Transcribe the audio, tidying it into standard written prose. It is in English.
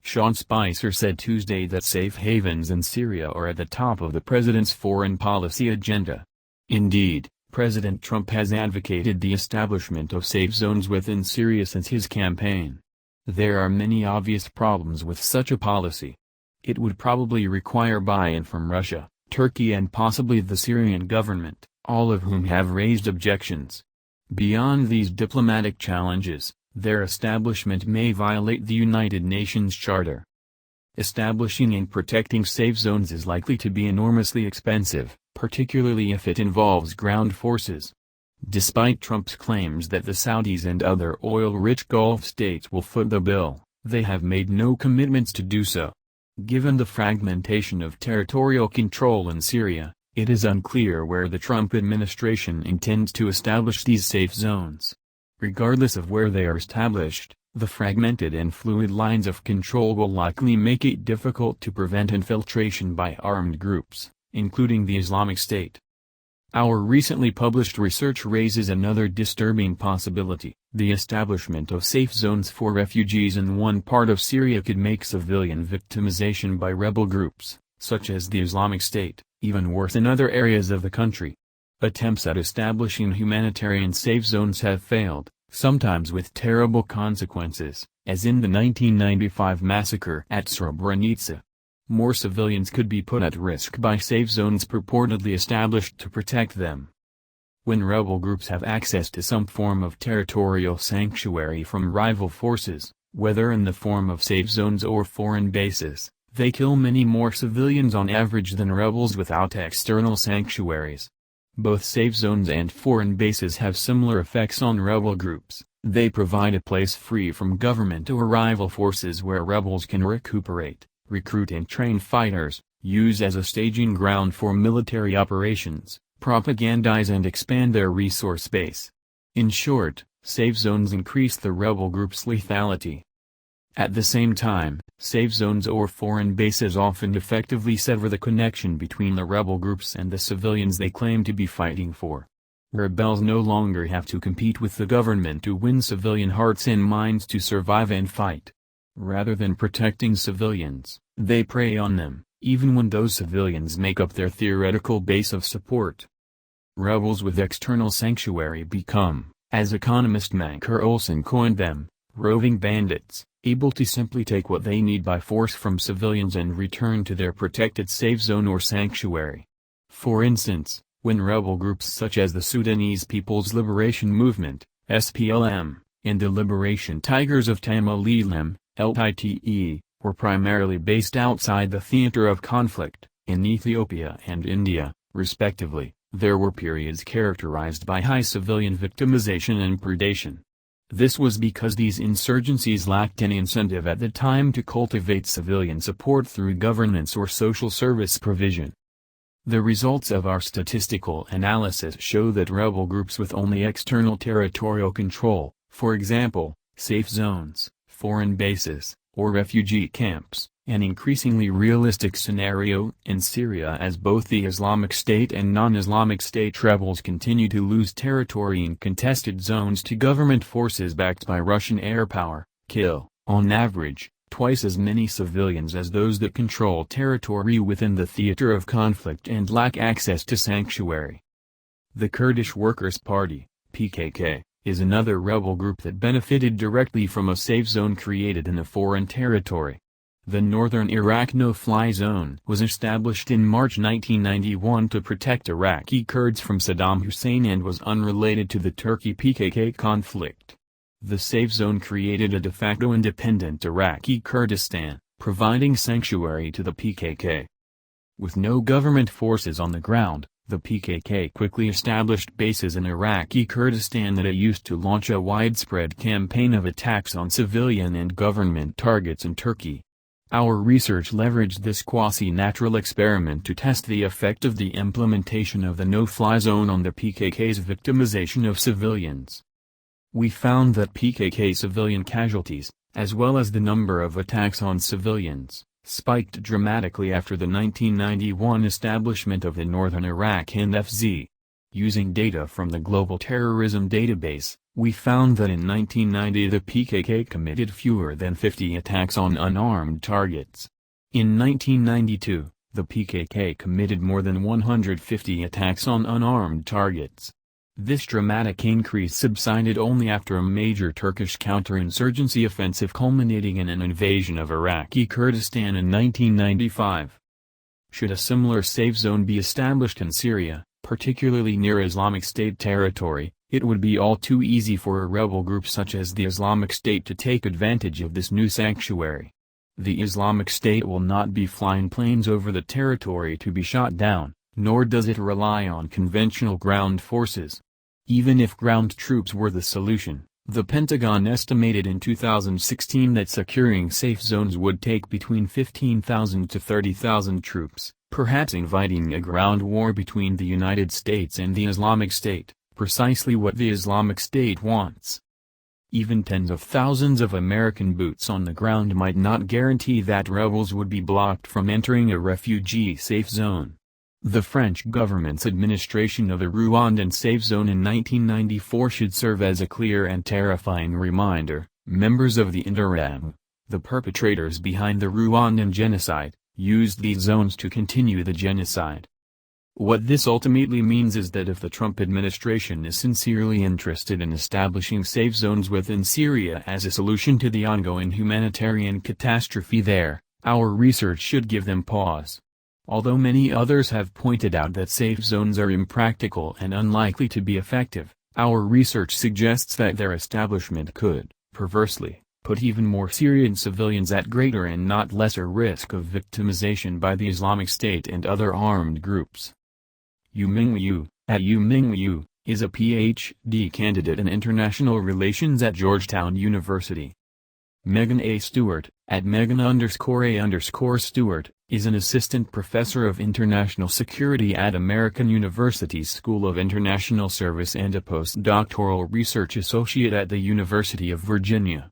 Sean Spicer said Tuesday that safe havens in Syria are at the top of the president's foreign policy agenda. Indeed, President Trump has advocated the establishment of safe zones within Syria since his campaign. There are many obvious problems with such a policy. It would probably require buy-in from Russia, Turkey and possibly the Syrian government, all of whom have raised objections. Beyond these diplomatic challenges, their establishment may violate the United Nations Charter. Establishing and protecting safe zones is likely to be enormously expensive, particularly if it involves ground forces. Despite Trump's claims that the Saudis and other oil-rich Gulf states will foot the bill, they have made no commitments to do so. Given the fragmentation of territorial control in Syria, it is unclear where the Trump administration intends to establish these safe zones. Regardless of where they are established, the fragmented and fluid lines of control will likely make it difficult to prevent infiltration by armed groups, including the Islamic State. Our recently published research raises another disturbing possibility. The establishment of safe zones for refugees in one part of Syria could make civilian victimization by rebel groups, such as the Islamic State, even worse in other areas of the country. Attempts at establishing humanitarian safe zones have failed, sometimes with terrible consequences, as in the 1995 massacre at Srebrenica. More civilians could be put at risk by safe zones purportedly established to protect them. When rebel groups have access to some form of territorial sanctuary from rival forces, whether in the form of safe zones or foreign bases, they kill many more civilians on average than rebels without external sanctuaries. Both safe zones and foreign bases have similar effects on rebel groups. They provide a place free from government or rival forces where rebels can recuperate, recruit and train fighters, use as a staging ground for military operations, propagandize and expand their resource base. In short, safe zones increase the rebel group's lethality. At the same time, safe zones or foreign bases often effectively sever the connection between the rebel groups and the civilians they claim to be fighting for. Rebels no longer have to compete with the government to win civilian hearts and minds to survive and fight. Rather than protecting civilians, they prey on them, even when those civilians make up their theoretical base of support. Rebels with external sanctuary become, as economist Mancur Olson coined them, roving bandits, able to simply take what they need by force from civilians and return to their protected safe zone or sanctuary. For instance, when rebel groups such as the Sudanese People's Liberation Movement, SPLM, and the Liberation Tigers of Tamil LTTE, were primarily based outside the theater of conflict, in Ethiopia and India, respectively, there were periods characterized by high civilian victimization and predation. This was because these insurgencies lacked any incentive at the time to cultivate civilian support through governance or social service provision. The results of our statistical analysis show that rebel groups with only external territorial control, for example, safe zones, foreign bases, or refugee camps, an increasingly realistic scenario in Syria as both the Islamic State and non-Islamic State rebels continue to lose territory in contested zones to government forces backed by Russian air power, kill, on average, twice as many civilians as those that control territory within the theater of conflict and lack access to sanctuary. The Kurdish Workers' Party, PKK, is another rebel group that benefited directly from a safe zone created in a foreign territory. The Northern Iraq no-fly zone was established in March 1991 to protect Iraqi Kurds from Saddam Hussein and was unrelated to the Turkey-PKK conflict. The safe zone created a de facto independent Iraqi Kurdistan, providing sanctuary to the PKK. With no government forces on the ground, the PKK quickly established bases in Iraqi Kurdistan that it used to launch a widespread campaign of attacks on civilian and government targets in Turkey. Our research leveraged this quasi-natural experiment to test the effect of the implementation of the no-fly zone on the PKK's victimization of civilians. We found that PKK civilian casualties, as well as the number of attacks on civilians, spiked dramatically after the 1991 establishment of the Northern Iraq NFZ. Using data from the Global Terrorism Database, we found that in 1990 the PKK committed fewer than 50 attacks on unarmed targets. In 1992, the PKK committed more than 150 attacks on unarmed targets. This dramatic increase subsided only after a major Turkish counterinsurgency offensive culminating in an invasion of Iraqi Kurdistan in 1995. Should a similar safe zone be established in Syria, particularly near Islamic State territory, it would be all too easy for a rebel group such as the Islamic State to take advantage of this new sanctuary. The Islamic State will not be flying planes over the territory to be shot down, nor does it rely on conventional ground forces. Even if ground troops were the solution, the Pentagon estimated in 2016 that securing safe zones would take between 15,000 to 30,000 troops, perhaps inviting a ground war between the United States and the Islamic State, precisely what the Islamic State wants. Even tens of thousands of American boots on the ground might not guarantee that rebels would be blocked from entering a refugee safe zone. The French government's administration of the Rwandan safe zone in 1994 should serve as a clear and terrifying reminder. Members of the Interim, the perpetrators behind the Rwandan genocide, used these zones to continue the genocide. What this ultimately means is that if the Trump administration is sincerely interested in establishing safe zones within Syria as a solution to the ongoing humanitarian catastrophe there, our research should give them pause. Although many others have pointed out that safe zones are impractical and unlikely to be effective, our research suggests that their establishment could, perversely, put even more Syrian civilians at greater and not lesser risk of victimization by the Islamic State and other armed groups. Yuming Yu is a Ph.D. candidate in international relations at Georgetown University. Megan A. Stewart, at Megan_A_Stewart, is an assistant professor of international security at American University's School of International Service and a postdoctoral research associate at the University of Virginia.